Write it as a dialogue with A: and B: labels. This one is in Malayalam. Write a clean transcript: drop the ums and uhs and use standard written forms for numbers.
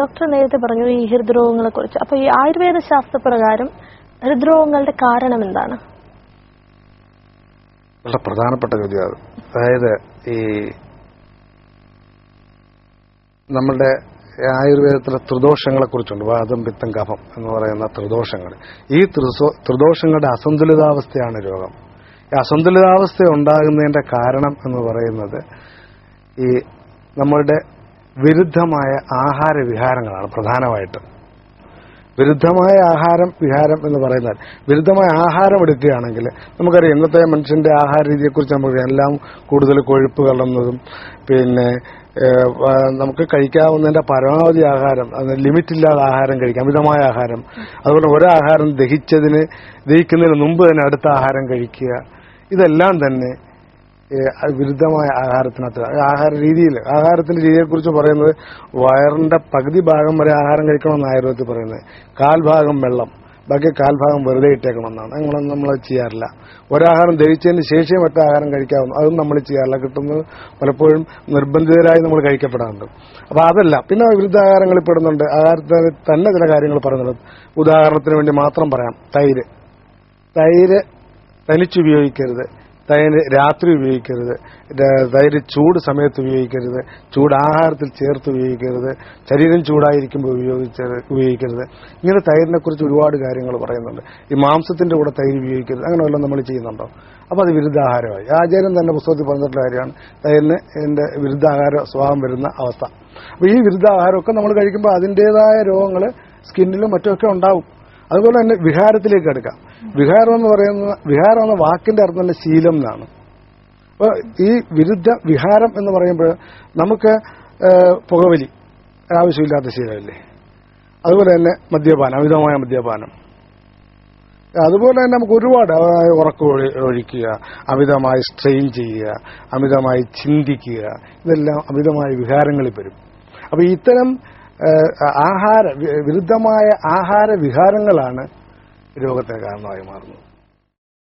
A: ഡോക്ടർ നേരത്തെ പറഞ്ഞു ഈ ഹൃദ്രോഗങ്ങളെ കുറിച്ച്. അപ്പോൾ ഈ ആയുർവേദ ശാസ്ത്രപ്രകാരം ഹൃദ്രോഗങ്ങളുടെ കാരണം എന്താണ്?
B: വളരെ പ്രധാനപ്പെട്ട ചോദ്യമാണ്. അതായത് ഈ നമ്മളുടെ ആയുർവേദത്തിലെ ത്രിദോഷങ്ങളെ കുറിച്ചുണ്ട്. വാതം, പിത്തം, കഫം എന്ന് പറയുന്ന ത്രിദോഷങ്ങൾ. ഈ ത്രിദോഷങ്ങളുടെ അസന്തുലിതാവസ്ഥയാണ് രോഗം. ഈ അസന്തുലിതാവസ്ഥ ഉണ്ടാകുന്നതിന്റെ കാരണം എന്ന് പറയുന്നത് ഈ നമ്മളുടെ വിരുദ്ധമായ ആഹാര വിഹാരങ്ങളാണ് പ്രധാനമായിട്ട്. വിരുദ്ധമായ വിഹാരം എന്ന് പറയുന്നത്, വിരുദ്ധമായ ആഹാരം എടുക്കുകയാണെങ്കിൽ നമുക്കറിയാം ഇന്നത്തെ മനുഷ്യന്റെ ആഹാര രീതിയെക്കുറിച്ച് നമുക്കറിയാം. എല്ലാം കൂടുതൽ കൊഴുപ്പ് കലർന്നതും, പിന്നെ നമുക്ക് കഴിക്കാവുന്നതിന്റെ പരമാവധി ആഹാരം, ലിമിറ്റില്ലാതെ ആഹാരം കഴിക്കാം, അമിതമായ ആഹാരം. അതുപോലെ ഒരാഹാരം ദഹിക്കുന്നതിന് മുമ്പ് തന്നെ അടുത്ത ആഹാരം കഴിക്കുക. ഇതെല്ലാം തന്നെ വിരുദ്ധമായ ആഹാരത്തിന്റെ രീതിയെക്കുറിച്ച് പറയുന്നത് വയറിന്റെ പകുതി ഭാഗം വരെ ആഹാരം കഴിക്കണമെന്ന് ആയുർവേദത്തിൽ പറയുന്നത്. കാൽഭാഗം വെള്ളം, ബാക്കി കാൽഭാഗം വെറുതെ ഇട്ടേക്കണമെന്നാണ്. അങ്ങനെ നമ്മൾ ചെയ്യാറില്ല. ഒരാഹാരം ദഹിച്ചതിന് ശേഷം മറ്റാഹാരം കഴിക്കാവുന്നു, അതും നമ്മൾ ചെയ്യാറില്ല. കിട്ടുന്നത് പലപ്പോഴും നിർബന്ധിതരായി നമ്മൾ കഴിക്കപ്പെടാറുണ്ട്. അപ്പൊ അതല്ല, പിന്നെ വിരുദ്ധാഹാരങ്ങളിൽ പെടുന്നുണ്ട്. ആഹാരത്തിന് തന്നെ ചില കാര്യങ്ങൾ പറയുന്നുണ്ട്. ഉദാഹരണത്തിന് വേണ്ടി മാത്രം പറയാം. തൈര് തനിച്ചുപയോഗിക്കരുത്, തൈര് രാത്രി ഉപയോഗിക്കരുത്, തൈര് ചൂട് സമയത്ത് ഉപയോഗിക്കരുത്, ചൂട് ആഹാരത്തിൽ ചേർത്ത് ഉപയോഗിക്കരുത്, ശരീരം ചൂടായിരിക്കുമ്പോൾ ഉപയോഗിക്കരുത്. ഇങ്ങനെ തൈരിനെ കുറിച്ച് ഒരുപാട് കാര്യങ്ങൾ പറയുന്നുണ്ട്. ഈ മാംസത്തിന്റെ കൂടെ തൈര് ഉപയോഗിക്കരുത്, അങ്ങനെ വല്ലതും നമ്മൾ ചെയ്യുന്നുണ്ടോ? അപ്പൊ അത് വിരുദ്ധാഹാരമായി. ആചാര്യൻ തന്നെ പുസ്തകത്തിൽ പറഞ്ഞിട്ടുള്ള കാര്യമാണ് തൈരിന് ഇതിന്റെ വിരുദ്ധാഹാര സ്വഭാവം വരുന്ന അവസ്ഥ. അപ്പൊ ഈ വിരുദ്ധാഹാരമൊക്കെ നമ്മൾ കഴിക്കുമ്പോൾ അതിൻ്റെതായ രോഗങ്ങൾ സ്കിന്നിലും മറ്റുമൊക്കെ ഉണ്ടാവും. അതുപോലെ തന്നെ വിഹാരത്തിലേക്ക് എടുക്കാം. വിഹാരം എന്ന വാക്കിന്റെ അർത്ഥം തന്നെ ശീലം എന്നാണ്. അപ്പൊ ഈ വിഹാരം എന്ന് പറയുമ്പോൾ നമുക്ക് പുകവലി ആവശ്യമില്ലാത്ത ശീലമല്ലേ. അതുപോലെ തന്നെ മദ്യപാനം, അമിതമായ മദ്യപാനം. അതുപോലെ തന്നെ നമുക്ക് ഒരുപാട് ഉറക്കം ഒഴിക്കുക, അമിതമായി സ്ട്രെയിൻ ചെയ്യുക, അമിതമായി ചിന്തിക്കുക, ഇതെല്ലാം അമിതമായ വിഹാരങ്ങളിൽ വരും. അപ്പൊ ഇത്തരം വിരുദ്ധമായ ആഹാര വിഹാരങ്ങളാണ് രോഗത്തിന് കാരണമായി മാറുന്നത്.